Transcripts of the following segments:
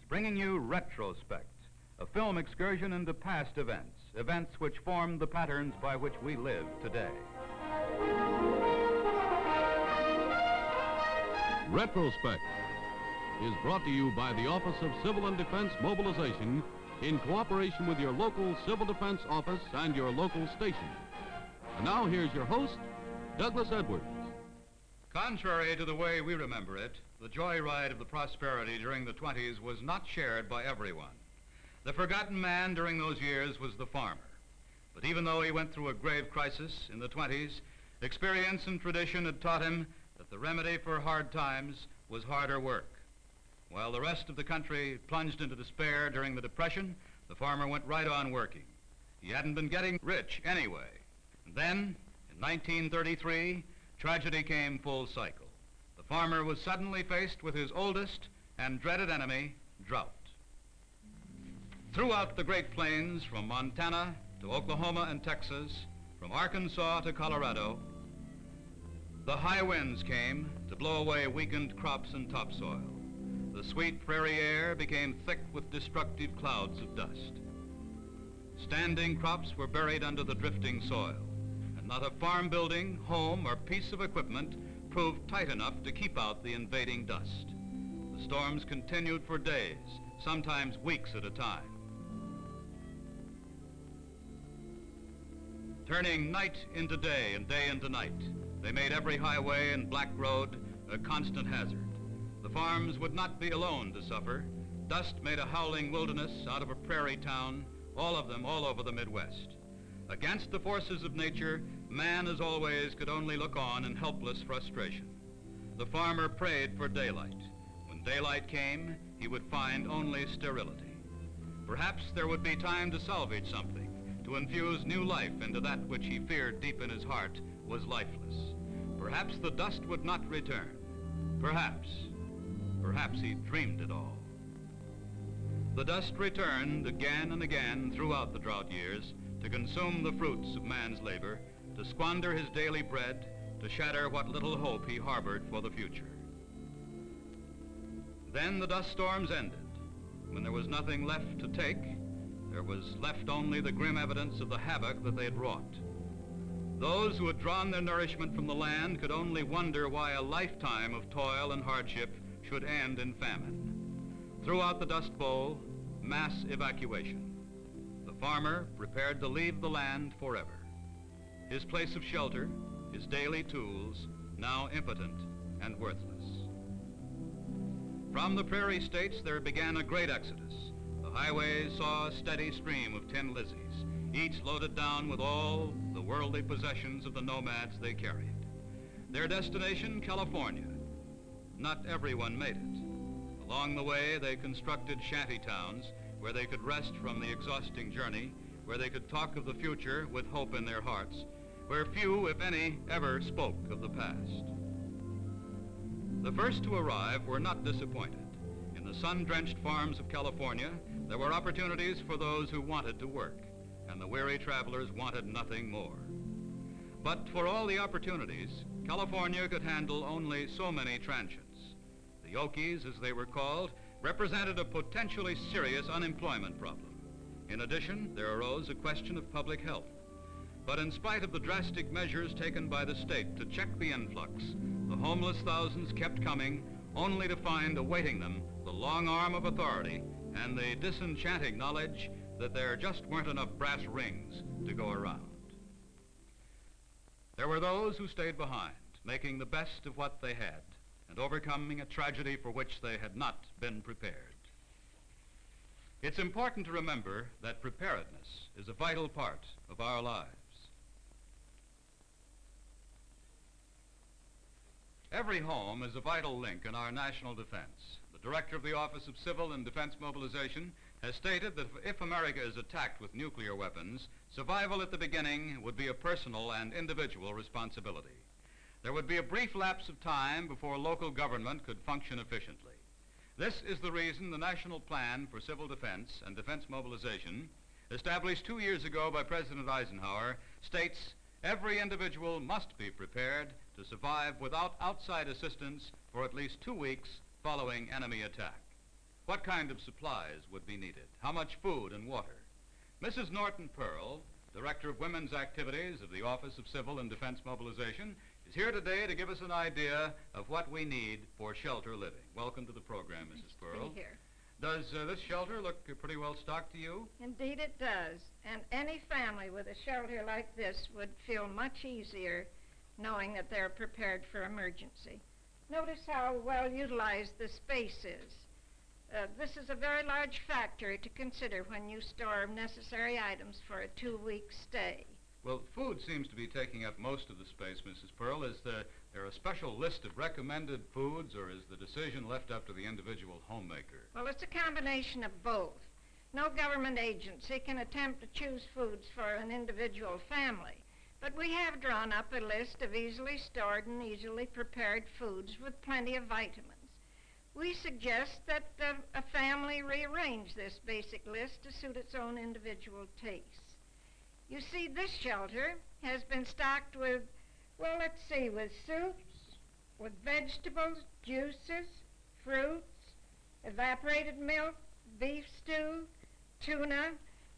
Bringing you Retrospect, a film excursion into past events which form the patterns by which we live today. Retrospect is brought to you by the Office of Civil and Defense Mobilization in cooperation with your local Civil Defense Office and your local station. And now here's your host, Douglas Edwards. Contrary to the way we remember it, the joyride of the prosperity during the 20s was not shared by everyone. The forgotten man during those years was the farmer. But even though he went through a grave crisis in the 20s, experience and tradition had taught him that the remedy for hard times was harder work. While the rest of the country plunged into despair during the Depression, the farmer went right on working. He hadn't been getting rich anyway. And then, in 1933, tragedy came full cycle. The farmer was suddenly faced with his oldest and dreaded enemy, drought. Throughout the Great Plains, from Montana to Oklahoma and Texas, from Arkansas to Colorado, the high winds came to blow away weakened crops and topsoil. The sweet prairie air became thick with destructive clouds of dust. Standing crops were buried under the drifting soil, and not a farm building, home, or piece of equipment proved tight enough to keep out the invading dust. The storms continued for days, sometimes weeks at a time. Turning night into day and day into night, they made every highway and black road a constant hazard. The farms would not be alone to suffer. Dust made a howling wilderness out of a prairie town, all of them all over the Midwest. Against the forces of nature, man, as always, could only look on in helpless frustration. The farmer prayed for daylight. When daylight came, he would find only sterility. Perhaps there would be time to salvage something, to infuse new life into that which he feared deep in his heart was lifeless. Perhaps the dust would not return. Perhaps he dreamed it all. The dust returned again and again throughout the drought years to consume the fruits of man's labor, to squander his daily bread, to shatter what little hope he harbored for the future. Then the dust storms ended. When there was nothing left to take, there was left only the grim evidence of the havoc that they had wrought. Those who had drawn their nourishment from the land could only wonder why a lifetime of toil and hardship should end in famine. Throughout the Dust Bowl, mass evacuation. The farmer prepared to leave the land forever. His place of shelter, his daily tools, now impotent and worthless. From the prairie states there began a great exodus. The highways saw a steady stream of tin Lizzies, each loaded down with all the worldly possessions of the nomads they carried. Their destination, California. Not everyone made it. Along the way, they constructed shanty towns where they could rest from the exhausting journey, where they could talk of the future with hope in their hearts, where few, if any, ever spoke of the past. The first to arrive were not disappointed. In the sun-drenched farms of California, there were opportunities for those who wanted to work, and the weary travelers wanted nothing more. But for all the opportunities, California could handle only so many transients. The Okies, as they were called, represented a potentially serious unemployment problem. In addition, there arose a question of public health. But in spite of the drastic measures taken by the state to check the influx, the homeless thousands kept coming, only to find awaiting them the long arm of authority and the disenchanting knowledge that there just weren't enough brass rings to go around. There were those who stayed behind, making the best of what they had and overcoming a tragedy for which they had not been prepared. It's important to remember that preparedness is a vital part of our lives. Every home is a vital link in our national defense. The director of the Office of Civil and Defense Mobilization has stated that if America is attacked with nuclear weapons, survival at the beginning would be a personal and individual responsibility. There would be a brief lapse of time before local government could function efficiently. This is the reason the National Plan for Civil Defense and Defense Mobilization, established 2 years ago by President Eisenhower, states every individual must be prepared to survive without outside assistance for at least 2 weeks following enemy attack. what kind of supplies would be needed, how much food and water. Mrs. Norton Pearl, Director of Women's Activities of the Office of Civil and Defense Mobilization, is here today to give us an idea of what we need for shelter living. Welcome to the program, Mrs. Pearl. Be here. Does this shelter look pretty well stocked to you? Indeed it does. And any family with a shelter like this would feel much easier knowing that they're prepared for emergency. Notice how well utilized the space is. This is a very large factor to consider when you store necessary items for a 2-week stay. Well, food seems to be taking up most of the space, Mrs. Pearl. Is there a special list of recommended foods, or is the decision left up to the individual homemaker? Well, it's a combination of both. No government agency can attempt to choose foods for an individual family, but we have drawn up a list of easily stored and easily prepared foods with plenty of vitamins. We suggest that a family rearrange this basic list to suit its own individual tastes. You see, this shelter has been stocked with, well, let's see, with soups, with vegetables, juices, fruits, evaporated milk, beef stew, tuna.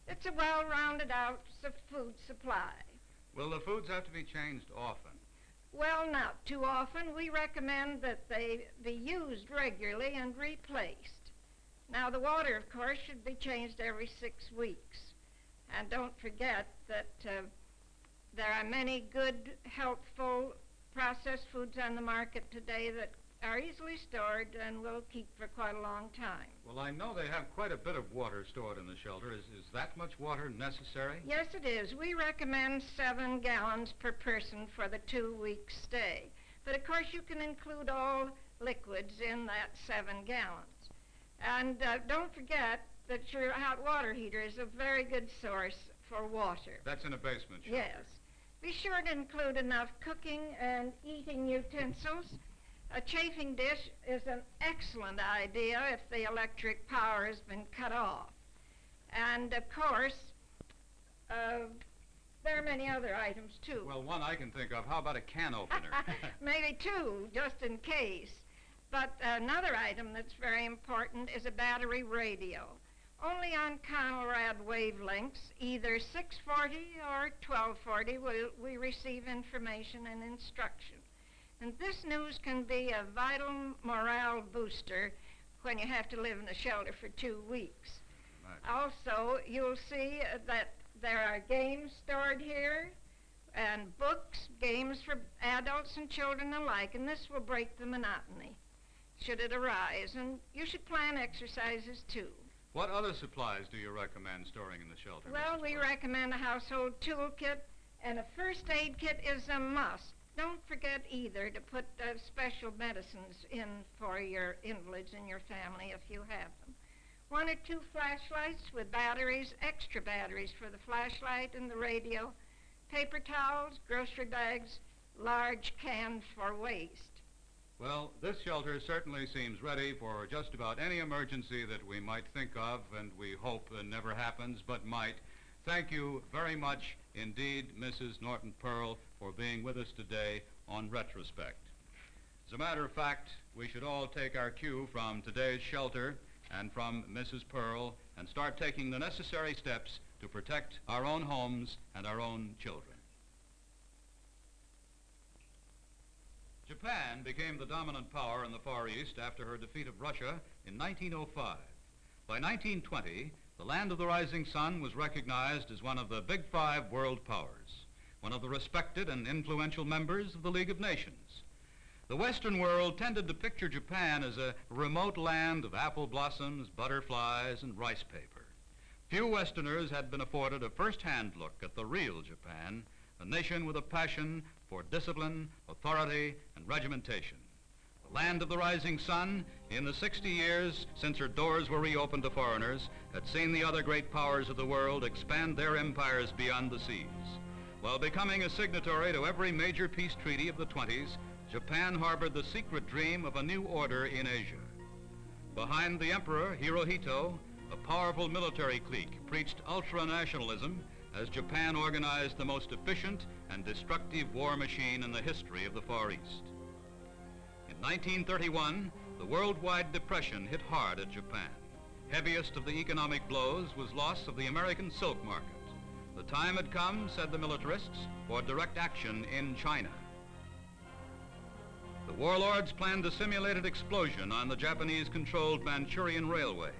It's a well-rounded out food supply. Will the foods have to be changed often? Well, not too often. We recommend that they be used regularly and replaced. Now, the water, of course, should be changed every 6 weeks. And don't forget that there are many good, healthful, processed foods on the market today that are easily stored and will keep for quite a long time. Well, I know they have quite a bit of water stored in the shelter. Is that much water necessary? Yes, it is. We recommend 7 gallons per person for the 2-week stay. But, of course, you can include all liquids in that 7 gallons. And don't forget that your hot water heater is a very good source for water. That's in a basement shelter. Yes. Be sure to include enough cooking and eating utensils. A chafing dish is an excellent idea if the electric power has been cut off. And, of course, there are many other items, too. Well, one I can think of. How about a can opener? Maybe 2, just in case. But another item that's very important is a battery radio. Only on Conrad wavelengths, either 640 or 1240, will we receive information and instruction. And this news can be a vital morale booster when you have to live in a shelter for 2 weeks. Right. Also, you'll see that there are games stored here and books, games for adults and children alike, and this will break the monotony should it arise. And you should plan exercises, too. What other supplies do you recommend storing in the shelter? Well, Mrs. we Pearl? recommend a household toolkit, and a first aid kit is a must. Don't forget either to put special medicines in for your invalids in your family if you have them. 1 or 2 flashlights with batteries, extra batteries for the flashlight and the radio, paper towels, grocery bags, large cans for waste. Well, this shelter certainly seems ready for just about any emergency that we might think of, and we hope never happens, but might. Thank you very much indeed, Mrs. Norton Pearl, for being with us today on Retrospect. As a matter of fact, we should all take our cue from today's shelter and from Mrs. Pearl and start taking the necessary steps to protect our own homes and our own children. Japan became the dominant power in the Far East after her defeat of Russia in 1905. By 1920, the land of the rising sun was recognized as one of the Big Five world powers, one of the respected and influential members of the League of Nations. The Western world tended to picture Japan as a remote land of apple blossoms, butterflies, and rice paper. Few Westerners had been afforded a first-hand look at the real Japan, a nation with a passion for discipline, authority, and regimentation. The land of the rising sun, in the 60 years since her doors were reopened to foreigners, had seen the other great powers of the world expand their empires beyond the seas. While becoming a signatory to every major peace treaty of the 20s, Japan harbored the secret dream of a new order in Asia. Behind the Emperor Hirohito, a powerful military clique preached ultra-nationalism as Japan organized the most efficient and destructive war machine in the history of the Far East. In 1931, the worldwide depression hit hard at Japan. Heaviest of the economic blows was loss of the American silk market. The time had come, said the militarists, for direct action in China. The warlords planned a simulated explosion on the Japanese-controlled Manchurian Railway.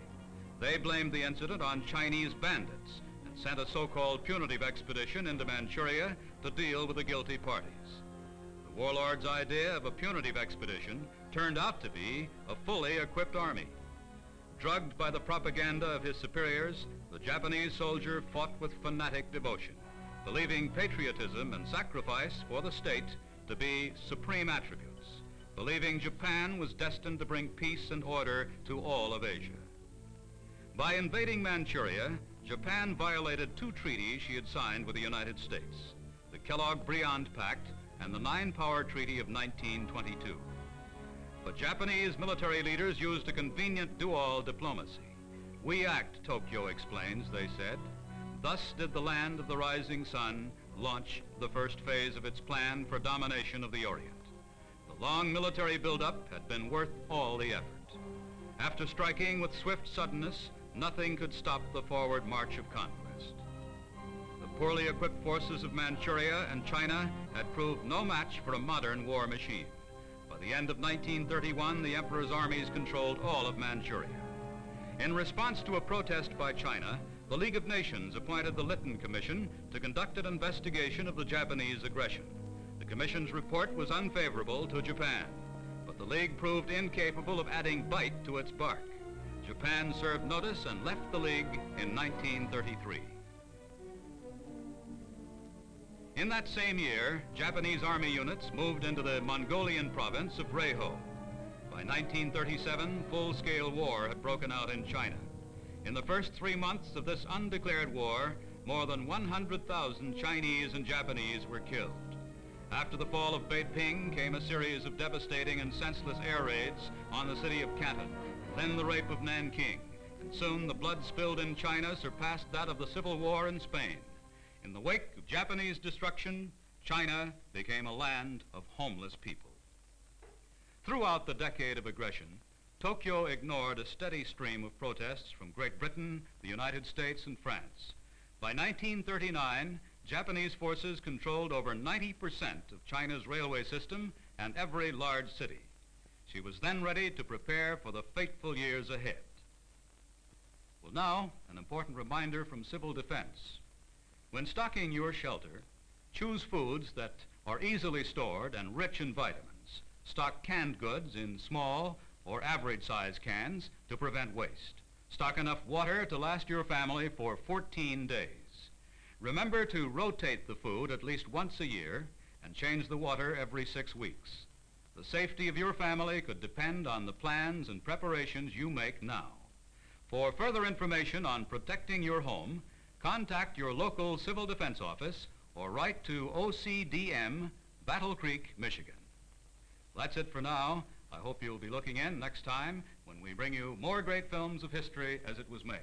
They blamed the incident on Chinese bandits and sent a so-called punitive expedition into Manchuria to deal with the guilty parties. The warlords' idea of a punitive expedition turned out to be a fully equipped army. Drugged by the propaganda of his superiors, the Japanese soldier fought with fanatic devotion, believing patriotism and sacrifice for the state to be supreme attributes, believing Japan was destined to bring peace and order to all of Asia. By invading Manchuria, Japan violated 2 treaties she had signed with the United States, the Kellogg-Briand Pact and the Nine-Power Treaty of 1922. But Japanese military leaders used a convenient do-all diplomacy. "We act," Tokyo explains, they said. Thus did the land of the rising sun launch the first phase of its plan for domination of the Orient. The long military buildup had been worth all the effort. After striking with swift suddenness, nothing could stop the forward march of conquest. The poorly equipped forces of Manchuria and China had proved no match for a modern war machine. By the end of 1931, the emperor's armies controlled all of Manchuria. In response to a protest by China, the League of Nations appointed the Lytton Commission to conduct an investigation of the Japanese aggression. The commission's report was unfavorable to Japan, but the League proved incapable of adding bite to its bark. Japan served notice and left the League in 1933. In that same year, Japanese army units moved into the Mongolian province of Reho. By 1937, full-scale war had broken out in China. In the first 3 months of this undeclared war, more than 100,000 Chinese and Japanese were killed. After the fall of Beiping came a series of devastating and senseless air raids on the city of Canton, then the rape of Nanking, and soon the blood spilled in China surpassed that of the Civil War in Spain. In the wake of Japanese destruction, China became a land of homeless people. Throughout the decade of aggression, Tokyo ignored a steady stream of protests from Great Britain, the United States, and France. By 1939, Japanese forces controlled over 90% of China's railway system and every large city. She was then ready to prepare for the fateful years ahead. Well, now, an important reminder from Civil Defense. When stocking your shelter, choose foods that are easily stored and rich in vitamins. Stock canned goods in small or average-size cans to prevent waste. Stock enough water to last your family for 14 days. Remember to rotate the food at least once a year and change the water every 6 weeks. The safety of your family could depend on the plans and preparations you make now. For further information on protecting your home, contact your local Civil Defense office or write to OCDM, Battle Creek, Michigan. That's it for now. I hope you'll be looking in next time when we bring you more great films of history as it was made.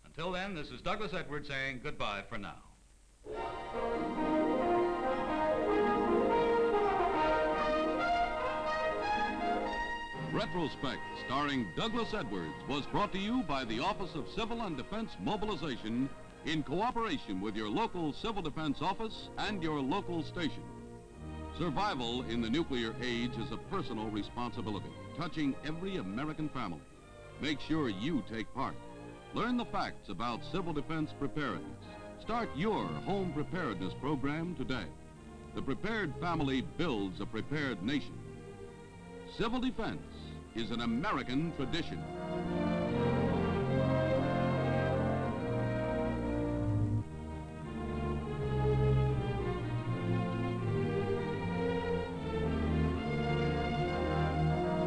Until then, this is Douglas Edwards saying goodbye for now. Retrospect, starring Douglas Edwards, was brought to you by the Office of Civil and Defense Mobilization in cooperation with your local Civil Defense office and your local station. Survival in the nuclear age is a personal responsibility, touching every American family. Make sure you take part. Learn the facts about civil defense preparedness. Start your home preparedness program today. The prepared family builds a prepared nation. Civil defense is an American tradition.